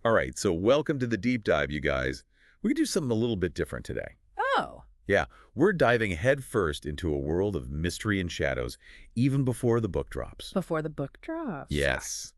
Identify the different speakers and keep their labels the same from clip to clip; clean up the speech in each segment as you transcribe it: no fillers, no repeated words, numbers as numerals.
Speaker 1: All right, so welcome to the deep dive, you guys. We're going to do something a little bit different today.
Speaker 2: Oh,
Speaker 1: Yeah, we're diving headfirst into a world of mystery and shadows, even before the book drops.
Speaker 2: before the book drops.
Speaker 1: Yes,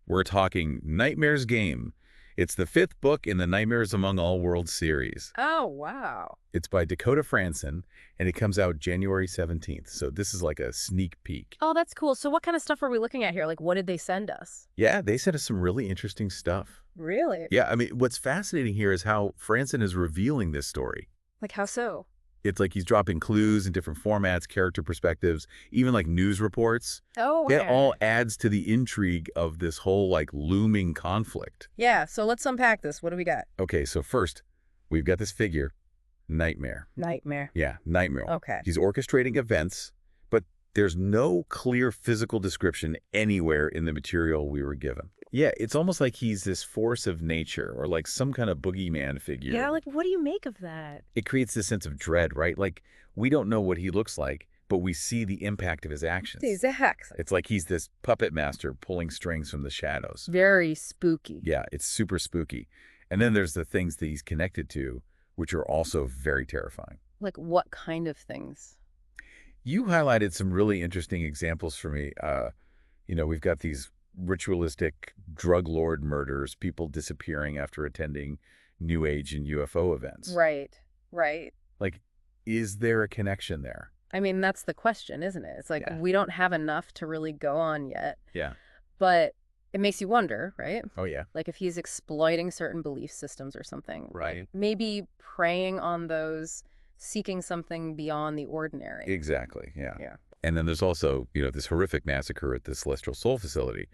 Speaker 1: we're talking Nightmare's Game. It's the fifth book in the Nightmares Among All Worlds series.
Speaker 2: Oh, wow.
Speaker 1: It's by Dakota Frandsen, and it comes out January 17th, so this is like a sneak peek.
Speaker 2: Oh, that's cool. So what kind of stuff are we looking at here? Like, what did they send us?
Speaker 1: Yeah, they sent us some really interesting stuff.
Speaker 2: Really?
Speaker 1: Yeah, I mean, what's fascinating here is how Frandsen is revealing this story.
Speaker 2: Like, how so?
Speaker 1: It's like he's dropping clues in different formats, character perspectives, even like news reports.
Speaker 2: Oh,
Speaker 1: It
Speaker 2: okay.
Speaker 1: all adds to the intrigue of this whole like looming conflict.
Speaker 2: Yeah, so let's unpack this. What do we got?
Speaker 1: Okay, so first, we've got this figure, Knightmare.
Speaker 2: Nightmare.
Speaker 1: Yeah, Knightmare.
Speaker 2: Okay.
Speaker 1: He's orchestrating events, but there's no clear physical description anywhere in the material we were given. Yeah, it's almost like he's this force of nature or like some kind of boogeyman figure.
Speaker 2: Yeah, like, what do you make of that?
Speaker 1: It creates this sense of dread, right? Like, we don't know what he looks like, but we see the impact of his actions.
Speaker 2: He's a hex.
Speaker 1: It's like he's this puppet master pulling strings from the shadows.
Speaker 2: Very spooky.
Speaker 1: Yeah, it's super spooky. And then there's the things that he's connected to, which are also very terrifying.
Speaker 2: Like, what kind of things?
Speaker 1: You highlighted some really interesting examples for me. We've got these ritualistic drug lord murders, people disappearing after attending New Age and UFO events.
Speaker 2: Right, right.
Speaker 1: Like, is there a connection there?
Speaker 2: I mean, that's the question, isn't it? It's like,
Speaker 1: Yeah.
Speaker 2: we don't have enough to really go on yet.
Speaker 1: Yeah.
Speaker 2: But it makes you wonder, right?
Speaker 1: Oh, yeah.
Speaker 2: Like if he's exploiting certain belief systems or something.
Speaker 1: Right.
Speaker 2: Like maybe preying on those, seeking something beyond the ordinary.
Speaker 1: Exactly. Yeah.
Speaker 2: Yeah.
Speaker 1: And then there's also, this horrific massacre at the Celestial Soul facility.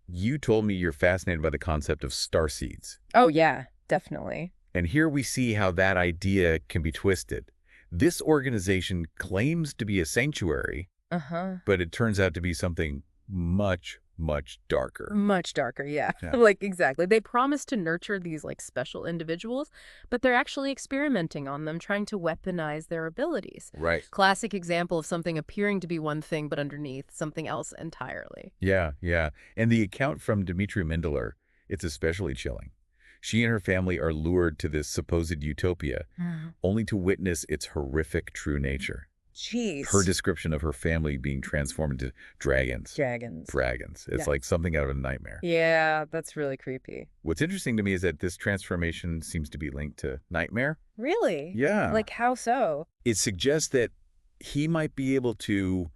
Speaker 1: You told me you're fascinated by the concept of starseeds.
Speaker 2: Oh, yeah, definitely.
Speaker 1: And here we see how that idea can be twisted. This organization claims to be a sanctuary,
Speaker 2: Uh-huh.
Speaker 1: but it turns out to be something much, much darker.
Speaker 2: Much darker, yeah.
Speaker 1: Yeah.
Speaker 2: Like, exactly. They promise to nurture these, like, special individuals, but they're actually experimenting on them, trying to weaponize their abilities.
Speaker 1: Right.
Speaker 2: Classic example of something appearing to be one thing, but underneath something else entirely.
Speaker 1: Yeah, yeah. And the account from Dimitri Mindler, it's especially chilling. She and her family are lured to this supposed utopia, only to witness its horrific true nature.
Speaker 2: Jeez.
Speaker 1: Her description of her family being transformed into dragons.
Speaker 2: Dragons.
Speaker 1: Dragons. It's
Speaker 2: Yeah.
Speaker 1: like something out of a nightmare.
Speaker 2: Yeah, that's really creepy.
Speaker 1: What's interesting to me is that this transformation seems to be linked to Knightmare.
Speaker 2: Really?
Speaker 1: Yeah.
Speaker 2: Like, how so?
Speaker 1: It suggests that he might be able to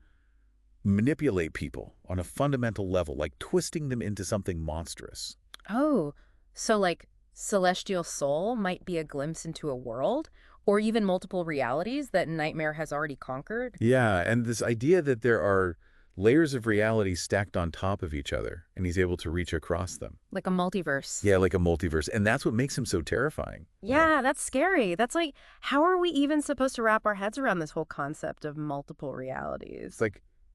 Speaker 1: manipulate people on a fundamental level, like twisting them into something monstrous.
Speaker 2: Oh, so like celestial soul might be a glimpse into a world or even multiple realities that Nightmare has already conquered?
Speaker 1: Yeah, and this idea that there are layers of reality stacked on top of each other, and he's able to reach across them.
Speaker 2: Like a multiverse.
Speaker 1: Yeah, like a multiverse. And that's what makes him so terrifying.
Speaker 2: Yeah, that's scary. That's like, how are we even supposed to wrap our heads around this whole concept of multiple realities?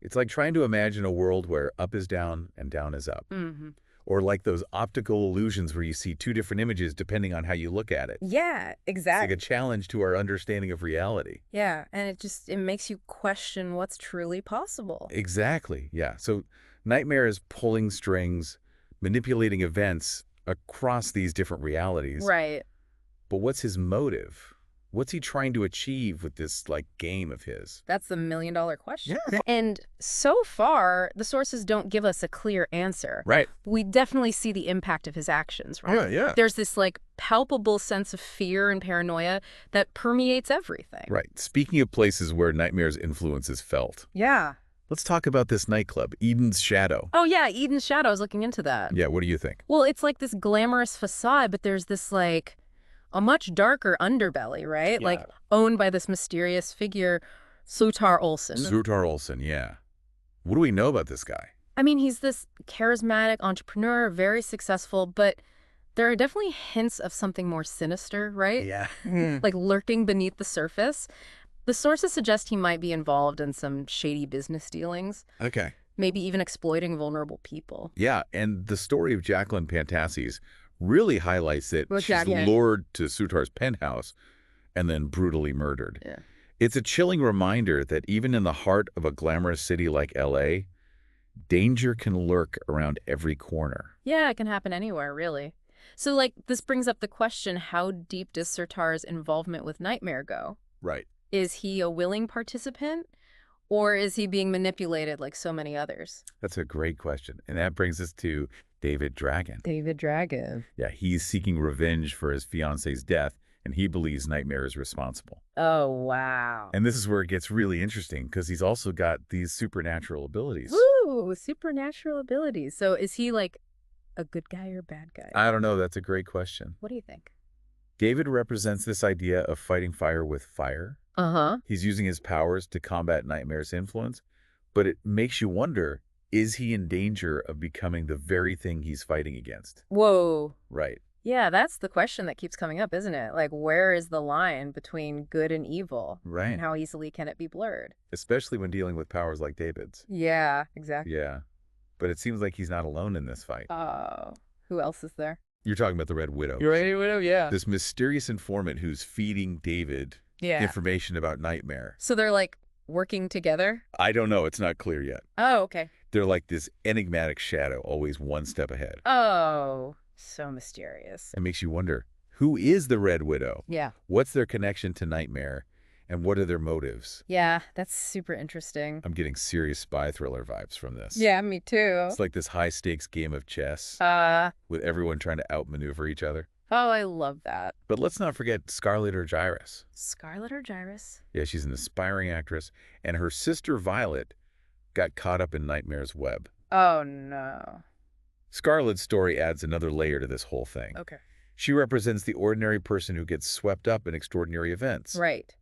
Speaker 1: It's like trying to imagine a world where up is down and down is up.
Speaker 2: Mm-hmm.
Speaker 1: Or like those optical illusions where you see two different images depending on how you look at it.
Speaker 2: Yeah,
Speaker 1: It's
Speaker 2: exactly.
Speaker 1: like a challenge to our understanding of reality.
Speaker 2: Yeah, and it makes you question what's truly possible.
Speaker 1: Exactly, yeah. So Nightmare is pulling strings, manipulating events across these different realities.
Speaker 2: Right.
Speaker 1: But what's his motive? What's he trying to achieve with this, like, game of his?
Speaker 2: That's the million-dollar question.
Speaker 1: Yeah.
Speaker 2: And so far, the sources don't give us a clear answer.
Speaker 1: Right.
Speaker 2: We definitely see the impact of his actions, right?
Speaker 1: Yeah.
Speaker 2: There's this, like, palpable sense of fear and paranoia that permeates everything.
Speaker 1: Right. Speaking of places where Nightmare's influence is felt,
Speaker 2: Yeah.
Speaker 1: let's talk about this nightclub, Eden's Shadow.
Speaker 2: Oh, yeah, Eden's Shadow. I was looking into that.
Speaker 1: Yeah, what do you think?
Speaker 2: Well, it's like this glamorous facade, but there's this, like, a much darker underbelly, right?
Speaker 1: Yeah.
Speaker 2: Like, owned by this mysterious figure, Sutar Olsen.
Speaker 1: Sutar Olsen, yeah. What do we know about this guy?
Speaker 2: I mean, he's this charismatic entrepreneur, very successful, but there are definitely hints of something more sinister, right?
Speaker 1: Yeah.
Speaker 2: Like lurking beneath the surface. The sources suggest he might be involved in some shady business dealings,
Speaker 1: Okay.
Speaker 2: maybe even exploiting vulnerable people.
Speaker 1: Yeah, and the story of Jacqueline Pantassi's really highlights that
Speaker 2: Well,
Speaker 1: she's
Speaker 2: yeah.
Speaker 1: lured to Sutar's penthouse and then brutally murdered.
Speaker 2: Yeah.
Speaker 1: It's a chilling reminder that even in the heart of a glamorous city like L.A., Danger can lurk around every corner.
Speaker 2: Yeah, it can happen anywhere, really. So, like, this brings up the question, how deep does Surtar's involvement with Knightmare go?
Speaker 1: Right.
Speaker 2: Is he a willing participant, or is he being manipulated like so many others?
Speaker 1: That's a great question. And that brings us to David Dragan.
Speaker 2: David Dragan.
Speaker 1: Yeah, he's seeking revenge for his fiance's death, and he believes Knightmare is responsible.
Speaker 2: Oh, wow.
Speaker 1: And this is where it gets really interesting, because he's also got these supernatural abilities.
Speaker 2: Woo! Supernatural abilities. So is he like a good guy or bad guy?
Speaker 1: I don't know. That's a great question.
Speaker 2: What do you think?
Speaker 1: David represents this idea of fighting fire with fire.
Speaker 2: Uh-huh.
Speaker 1: He's using his powers to combat Knightmare's influence, but it makes you wonder, is he in danger of becoming the very thing he's fighting against?
Speaker 2: Whoa.
Speaker 1: Right.
Speaker 2: Yeah, that's the question that keeps coming up, isn't it? Like, where is the line between good and evil?
Speaker 1: Right.
Speaker 2: And how easily can it be blurred?
Speaker 1: Especially when dealing with powers like David's.
Speaker 2: Yeah, exactly.
Speaker 1: Yeah. But it seems like he's not alone in this fight.
Speaker 2: Oh, who else is there?
Speaker 1: You're talking about the Red Widow.
Speaker 2: You're right, Widow, yeah.
Speaker 1: This mysterious informant who's feeding David information about Knightmare.
Speaker 2: So they're like working together?
Speaker 1: I don't know. It's not clear yet.
Speaker 2: Oh, okay.
Speaker 1: They're like this enigmatic shadow, always one step ahead.
Speaker 2: Oh, so mysterious.
Speaker 1: It makes you wonder, who is the Red Widow?
Speaker 2: Yeah.
Speaker 1: What's their connection to Knightmare? And what are their motives?
Speaker 2: Yeah, that's super interesting.
Speaker 1: I'm getting serious spy thriller vibes from this.
Speaker 2: Yeah, me too.
Speaker 1: It's like this high-stakes game of chess with everyone trying to outmaneuver each other.
Speaker 2: Oh, I love that.
Speaker 1: But let's not forget Scarlett or Gyrus.
Speaker 2: Scarlett or Gyrus?
Speaker 1: Yeah, she's an aspiring actress, and her sister Violet got caught up in Knightmare's web.
Speaker 2: Oh, no.
Speaker 1: Scarlett's story adds another layer to this whole thing.
Speaker 2: Okay.
Speaker 1: She represents the ordinary person who gets swept up in extraordinary events.
Speaker 2: Right.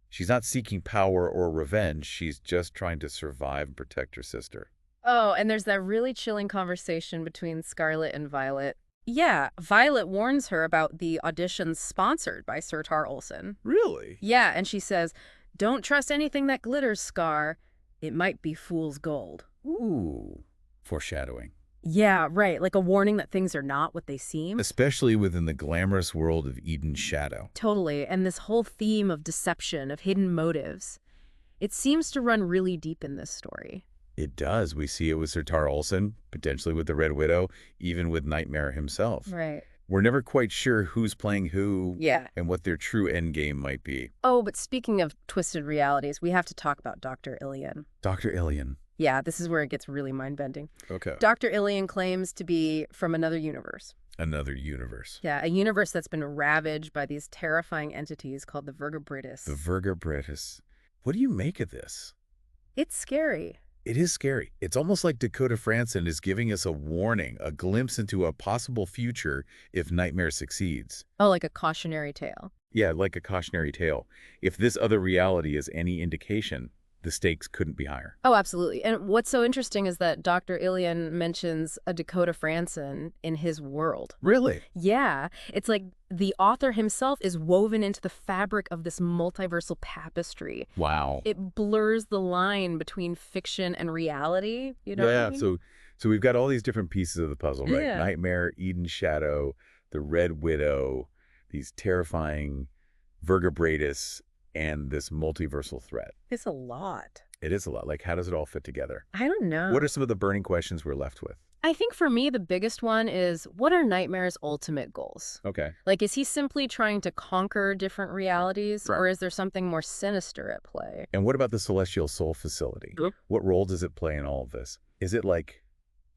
Speaker 1: She's not seeking power or revenge. She's just trying to survive and protect her sister.
Speaker 2: Oh, and there's that really chilling conversation between Scarlett and Violet. Yeah, Violet warns her about the auditions sponsored by Surtar Olson.
Speaker 1: Really?
Speaker 2: Yeah, and she says, "Don't trust anything that glitters, Scar. It might be fool's gold."
Speaker 1: Ooh. Foreshadowing.
Speaker 2: Yeah, right, like a warning that things are not what they seem.
Speaker 1: Especially within the glamorous world of Eden's shadow.
Speaker 2: Totally, and this whole theme of deception, of hidden motives, it seems to run really deep in this story.
Speaker 1: It does. We see it with Surtar Olson, potentially with the Red Widow, even with Knightmare himself.
Speaker 2: Right.
Speaker 1: We're never quite sure who's playing who and what their true endgame might be.
Speaker 2: Oh, but speaking of twisted realities, we have to talk about Dr. Ilian.
Speaker 1: Dr. Ilian.
Speaker 2: Yeah, this is where it gets really mind-bending.
Speaker 1: Okay.
Speaker 2: Dr. Ilian claims to be from another universe.
Speaker 1: Another universe.
Speaker 2: Yeah, a universe that's been ravaged by these terrifying entities called the Vergabritis.
Speaker 1: The Vergabritis. What do you make of this?
Speaker 2: It's scary.
Speaker 1: It is scary. It's almost like Dakota Frandsen is giving us a warning, a glimpse into a possible future if Knightmare succeeds.
Speaker 2: Oh, like a cautionary tale.
Speaker 1: Yeah, like a cautionary tale. If this other reality is any indication, the stakes couldn't be higher.
Speaker 2: Oh, absolutely. And what's so interesting is that Dr. Ilian mentions a Dakota Frandsen in his world.
Speaker 1: Really?
Speaker 2: Yeah. It's like the author himself is woven into the fabric of this multiversal tapestry.
Speaker 1: Wow.
Speaker 2: It blurs the line between fiction and reality. You know what I mean?
Speaker 1: So we've got all these different pieces of the puzzle, right?
Speaker 2: Yeah.
Speaker 1: Knightmare, Eden's Shadow, the Red Widow, these terrifying Vergabritis, and this multiversal threat.
Speaker 2: It's a lot.
Speaker 1: It is a lot. Like, how does it all fit together?
Speaker 2: I don't know.
Speaker 1: What are some of the burning questions we're left with?
Speaker 2: I think for me, the biggest one is, what are Knightmare's ultimate goals?
Speaker 1: Okay.
Speaker 2: Like, is he simply trying to conquer different realities,
Speaker 1: Right.
Speaker 2: or is there something more sinister at play?
Speaker 1: And what about the Celestial Soul Facility? What role does it play in all of this? Is it like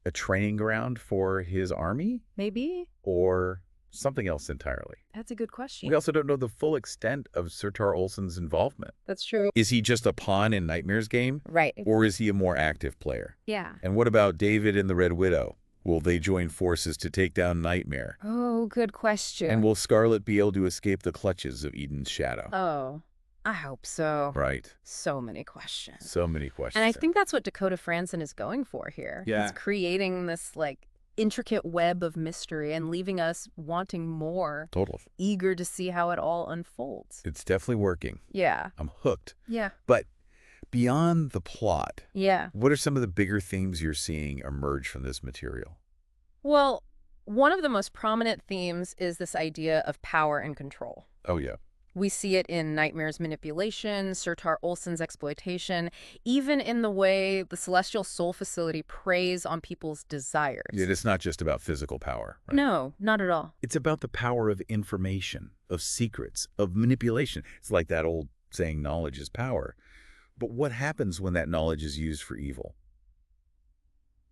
Speaker 1: a training ground for his army?
Speaker 2: Maybe?
Speaker 1: Or something else entirely?
Speaker 2: That's a good question.
Speaker 1: We also don't know the full extent of Surtar Olson's involvement.
Speaker 2: That's true.
Speaker 1: Is he just a pawn in Knightmare's game?
Speaker 2: Right.
Speaker 1: Or is he a more active player?
Speaker 2: Yeah.
Speaker 1: And what about David and the Red Widow? Will they join forces to take down Knightmare?
Speaker 2: Oh, good question.
Speaker 1: And will Scarlett be able to escape the clutches of Eden's Shadow?
Speaker 2: Oh, I hope so.
Speaker 1: Right.
Speaker 2: So many questions.
Speaker 1: So many questions.
Speaker 2: And I think that's what Dakota Frandsen is going for here.
Speaker 1: Yeah.
Speaker 2: He's creating this, like, intricate web of mystery and leaving us wanting more,
Speaker 1: Totally.
Speaker 2: eager to see how it all unfolds.
Speaker 1: It's definitely working.
Speaker 2: Yeah.
Speaker 1: I'm hooked.
Speaker 2: Yeah.
Speaker 1: But beyond the plot,
Speaker 2: Yeah.
Speaker 1: what are some of the bigger themes you're seeing emerge from this material?
Speaker 2: Well, one of the most prominent themes is this idea of power and control.
Speaker 1: Oh, yeah.
Speaker 2: We see it in Knightmare's manipulation, Surtar Olson's exploitation, even in the way the Celestial Soul Facility preys on people's desires.
Speaker 1: It's not just about physical power, right?
Speaker 2: No, not at all.
Speaker 1: It's about the power of information, of secrets, of manipulation. It's like that old saying, knowledge is power. But what happens when that knowledge is used for evil?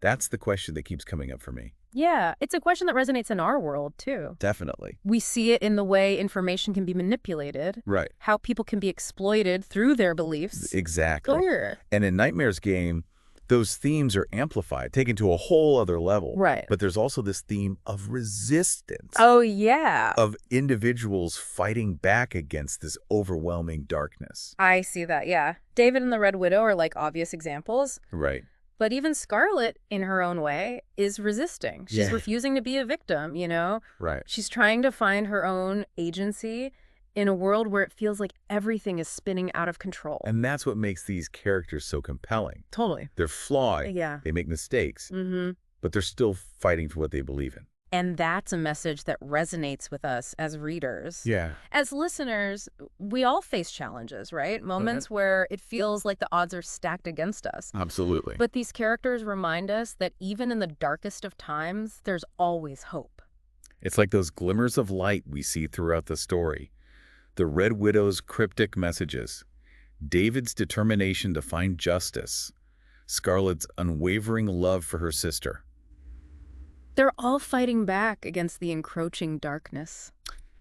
Speaker 1: That's the question that keeps coming up for me.
Speaker 2: Yeah, it's a question that resonates in our world, too.
Speaker 1: Definitely.
Speaker 2: We see it in the way information can be manipulated.
Speaker 1: Right.
Speaker 2: How people can be exploited through their beliefs.
Speaker 1: Exactly.
Speaker 2: Sure.
Speaker 1: And in Knightmare's game, those themes are amplified, taken to a whole other level.
Speaker 2: Right.
Speaker 1: But there's also this theme of resistance.
Speaker 2: Oh, yeah.
Speaker 1: Of individuals fighting back against this overwhelming darkness.
Speaker 2: I see that, yeah. David and the Red Widow are like obvious examples.
Speaker 1: Right.
Speaker 2: But even Scarlet, in her own way, is resisting. She's refusing to be a victim, you know?
Speaker 1: Right.
Speaker 2: She's trying to find her own agency in a world where it feels like everything is spinning out of control.
Speaker 1: And that's what makes these characters so compelling.
Speaker 2: Totally.
Speaker 1: They're flawed.
Speaker 2: Yeah.
Speaker 1: They make mistakes.
Speaker 2: Mm-hmm.
Speaker 1: But they're still fighting for what they believe in.
Speaker 2: And that's a message that resonates with us as readers.
Speaker 1: Yeah.
Speaker 2: As listeners, we all face challenges, right? Moments where it feels like the odds are stacked against us.
Speaker 1: Absolutely.
Speaker 2: But these characters remind us that even in the darkest of times, there's always hope.
Speaker 1: It's like those glimmers of light we see throughout the story. The Red Widow's cryptic messages, David's determination to find justice, Scarlet's unwavering love for her sister.
Speaker 2: They're all fighting back against the encroaching darkness.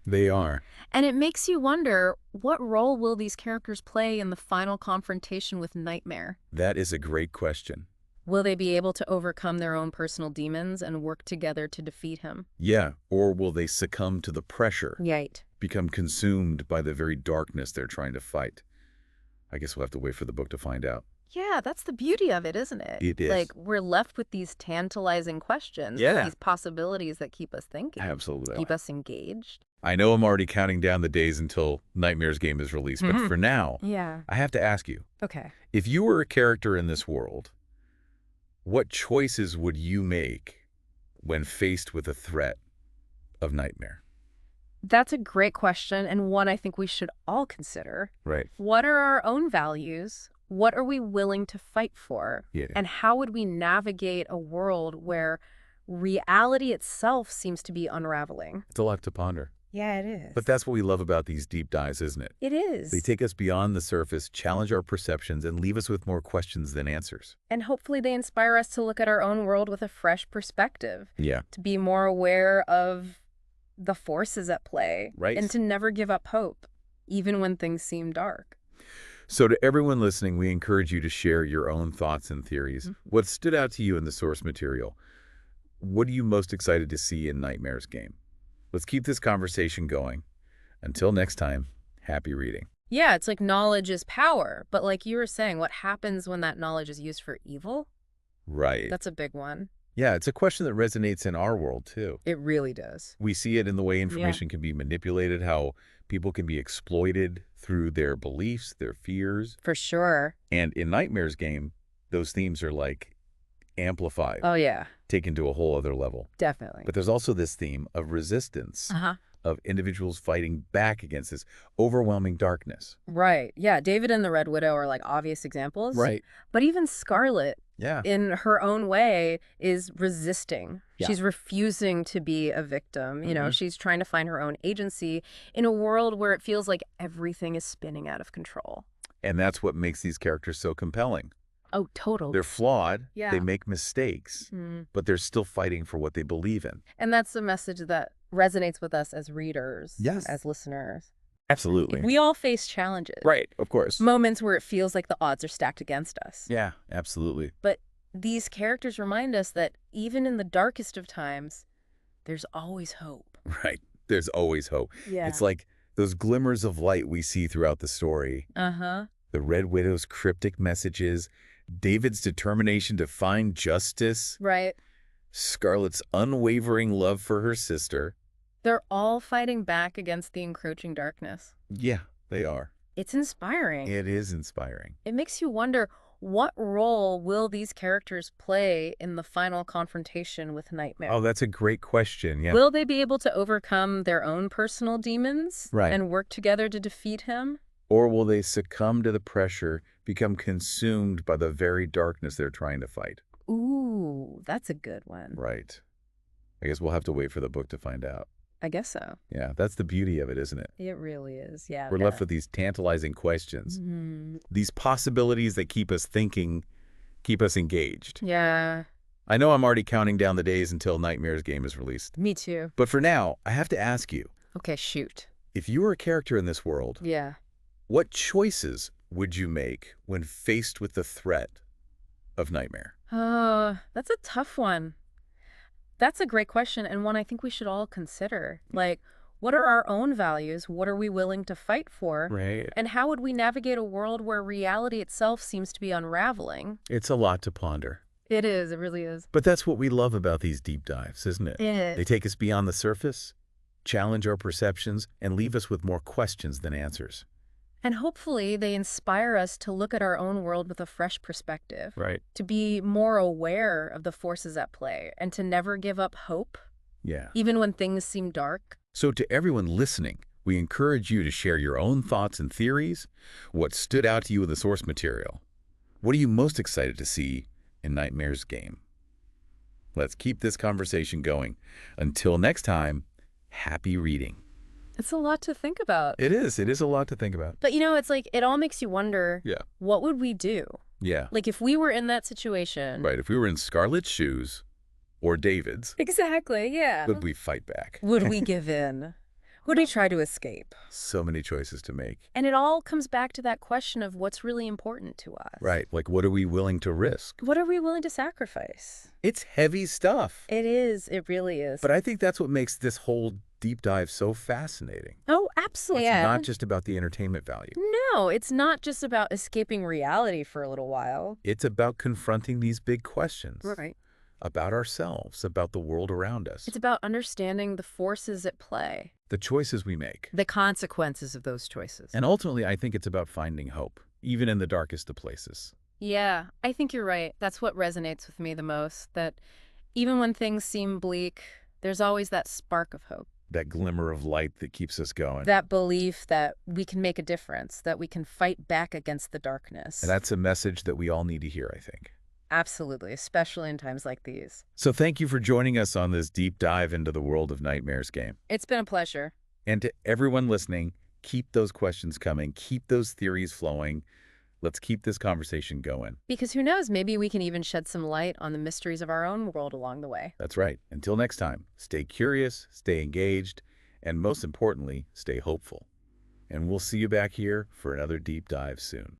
Speaker 1: They are.
Speaker 2: And it makes you wonder, what role will these characters play in the final confrontation with Knightmare?
Speaker 1: That is a great question.
Speaker 2: Will they be able to overcome their own personal demons and work together to defeat him?
Speaker 1: Yeah, or will they succumb to the pressure?
Speaker 2: Right.
Speaker 1: Become consumed by the very darkness they're trying to fight? I guess we'll have to wait for the book to find out.
Speaker 2: Yeah, that's the beauty of it, isn't it?
Speaker 1: It is.
Speaker 2: Like, we're left with these tantalizing questions.
Speaker 1: Yeah.
Speaker 2: These possibilities that keep us thinking.
Speaker 1: Absolutely.
Speaker 2: Keep us engaged.
Speaker 1: I know I'm already counting down the days until Knightmare's game is released, but for now,
Speaker 2: Yeah.
Speaker 1: I have to ask you,
Speaker 2: Okay.
Speaker 1: if you were a character in this world, what choices would you make when faced with a threat of Knightmare?
Speaker 2: That's a great question, and one I think we should all consider.
Speaker 1: Right.
Speaker 2: What are our own values? What are we willing to fight for?
Speaker 1: Yeah.
Speaker 2: And how would we navigate a world where reality itself seems to be unraveling?
Speaker 1: It's a lot to ponder.
Speaker 2: Yeah, it is.
Speaker 1: But that's what we love about these deep dives, isn't it?
Speaker 2: It is.
Speaker 1: They take us beyond the surface, challenge our perceptions, and leave us with more questions than answers.
Speaker 2: And hopefully they inspire us to look at our own world with a fresh perspective.
Speaker 1: Yeah.
Speaker 2: To be more aware of the forces at play.
Speaker 1: Right.
Speaker 2: And to never give up hope, even when things seem dark.
Speaker 1: So to everyone listening, we encourage you to share your own thoughts and theories. What stood out to you in the source material? What are you most excited to see in Knightmare's game? Let's keep this conversation going. Until next time, happy reading.
Speaker 2: Yeah, it's like knowledge is power. But like you were saying, what happens when that knowledge is used for evil?
Speaker 1: Right.
Speaker 2: That's a big one.
Speaker 1: Yeah, it's a question that resonates in our world, too.
Speaker 2: It really does.
Speaker 1: We see it in the way information can be manipulated, how people can be exploited through their beliefs, their fears.
Speaker 2: For sure.
Speaker 1: And in Knightmare's game, those themes are like amplified,
Speaker 2: Oh, yeah.
Speaker 1: taken to a whole other level.
Speaker 2: Definitely.
Speaker 1: But there's also this theme of resistance,
Speaker 2: Uh-huh.
Speaker 1: of individuals fighting back against this overwhelming darkness.
Speaker 2: Right. Yeah, David and the Red Widow are like obvious examples.
Speaker 1: Right.
Speaker 2: But even Scarlet,
Speaker 1: Yeah.
Speaker 2: in her own way, is resisting.
Speaker 1: Yeah.
Speaker 2: She's refusing to be a victim. You know, she's trying to find her own agency in a world where it feels like everything is spinning out of control.
Speaker 1: And that's what makes these characters so compelling.
Speaker 2: Oh, totally.
Speaker 1: They're flawed.
Speaker 2: Yeah.
Speaker 1: They make mistakes, but they're still fighting for what they believe in.
Speaker 2: And that's the message that resonates with us as readers,
Speaker 1: Yes.
Speaker 2: as listeners.
Speaker 1: Absolutely.
Speaker 2: We all face challenges.
Speaker 1: Right, of course.
Speaker 2: Moments where it feels like the odds are stacked against us.
Speaker 1: Yeah, absolutely.
Speaker 2: But these characters remind us that even in the darkest of times, there's always hope.
Speaker 1: Right. There's always hope.
Speaker 2: Yeah.
Speaker 1: It's like those glimmers of light we see throughout the story.
Speaker 2: Uh-huh.
Speaker 1: The Red Widow's cryptic messages, David's determination to find justice,
Speaker 2: Right.
Speaker 1: Scarlet's unwavering love for her sister.
Speaker 2: They're all fighting back against the encroaching darkness.
Speaker 1: Yeah, they are.
Speaker 2: It's inspiring.
Speaker 1: It is inspiring.
Speaker 2: It makes you wonder, What role will these characters play in the final confrontation with Knightmare?
Speaker 1: Oh, that's a great question. Yeah.
Speaker 2: Will they be able to overcome their own personal demons
Speaker 1: Right.
Speaker 2: and work together to defeat him?
Speaker 1: Or will they succumb to the pressure, become consumed by the very darkness they're trying to fight?
Speaker 2: Ooh, that's a good one.
Speaker 1: Right. I guess we'll have to wait for the book to find out.
Speaker 2: I guess so.
Speaker 1: Yeah, that's the beauty of it, isn't it?
Speaker 2: It really is. Yeah.
Speaker 1: We're left with these tantalizing questions, these possibilities that keep us thinking, keep us engaged.
Speaker 2: Yeah,
Speaker 1: I know I'm already counting down the days until Knightmare's game is released.
Speaker 2: me too.
Speaker 1: But for now, I have to ask you,
Speaker 2: Okay, shoot.
Speaker 1: if you were a character in this world,
Speaker 2: Yeah.
Speaker 1: what choices would you make when faced with the threat of Knightmare?
Speaker 2: That's a tough one. That's a great question, and one I think we should all consider. Like, what are our own values? What are we willing to fight for?
Speaker 1: Right.
Speaker 2: And how would we navigate a world where reality itself seems to be unraveling?
Speaker 1: It's a lot to ponder.
Speaker 2: It is. It really is.
Speaker 1: But that's what we love about these deep dives, isn't it?
Speaker 2: It
Speaker 1: They take us beyond the surface, challenge our perceptions, and leave us with more questions than answers.
Speaker 2: And hopefully they inspire us to look at our own world with a fresh perspective,
Speaker 1: Right.
Speaker 2: to be more aware of the forces at play, and to never give up hope,
Speaker 1: Yeah.
Speaker 2: even when things seem dark.
Speaker 1: So to everyone listening, we encourage you to share your own thoughts and theories. What stood out to you in the source material? What are you most excited to see in Knightmare's game? Let's keep this conversation going. Until next time, happy reading.
Speaker 2: It's a lot to think about.
Speaker 1: It is. It is a lot to think about.
Speaker 2: But it's like, it all makes you wonder,
Speaker 1: Yeah.
Speaker 2: what would we do?
Speaker 1: Yeah.
Speaker 2: Like, if we were in that situation.
Speaker 1: Right. If we were in Scarlett's shoes or David's,
Speaker 2: Exactly, yeah.
Speaker 1: would we fight back?
Speaker 2: Would we give in? Would we try to escape?
Speaker 1: So many choices to make.
Speaker 2: And it all comes back to that question of what's really important to us.
Speaker 1: Right. Like, what are we willing to risk?
Speaker 2: What are we willing to sacrifice?
Speaker 1: It's heavy stuff.
Speaker 2: It is. It really is.
Speaker 1: But I think that's what makes this whole deep dive so fascinating.
Speaker 2: Oh, absolutely.
Speaker 1: It's not just about the entertainment value.
Speaker 2: No, it's not just about escaping reality for a little while.
Speaker 1: It's about confronting these big questions.
Speaker 2: Right.
Speaker 1: About ourselves, about the world around us,
Speaker 2: It's about understanding the forces at play,
Speaker 1: the choices we make.
Speaker 2: the consequences of those choices.
Speaker 1: And ultimately, I think it's about finding hope, even in the darkest of places.
Speaker 2: Yeah, I think you're right. That's what resonates with me the most, that even when things seem bleak, there's always that spark of hope.
Speaker 1: That glimmer of light that keeps us going.
Speaker 2: That belief that we can make a difference, that we can fight back against the darkness.
Speaker 1: And that's a message that we all need to hear, I think.
Speaker 2: Absolutely, especially in times like these.
Speaker 1: So thank you for joining us on this deep dive into the world of Knightmare's game.
Speaker 2: It's been a pleasure.
Speaker 1: And to everyone listening, keep those questions coming, keep those theories flowing. Let's keep this conversation going.
Speaker 2: Because who knows, maybe we can even shed some light on the mysteries of our own world along the way.
Speaker 1: That's right. Until next time, stay curious, stay engaged, and most importantly, stay hopeful. And we'll see you back here for another deep dive soon.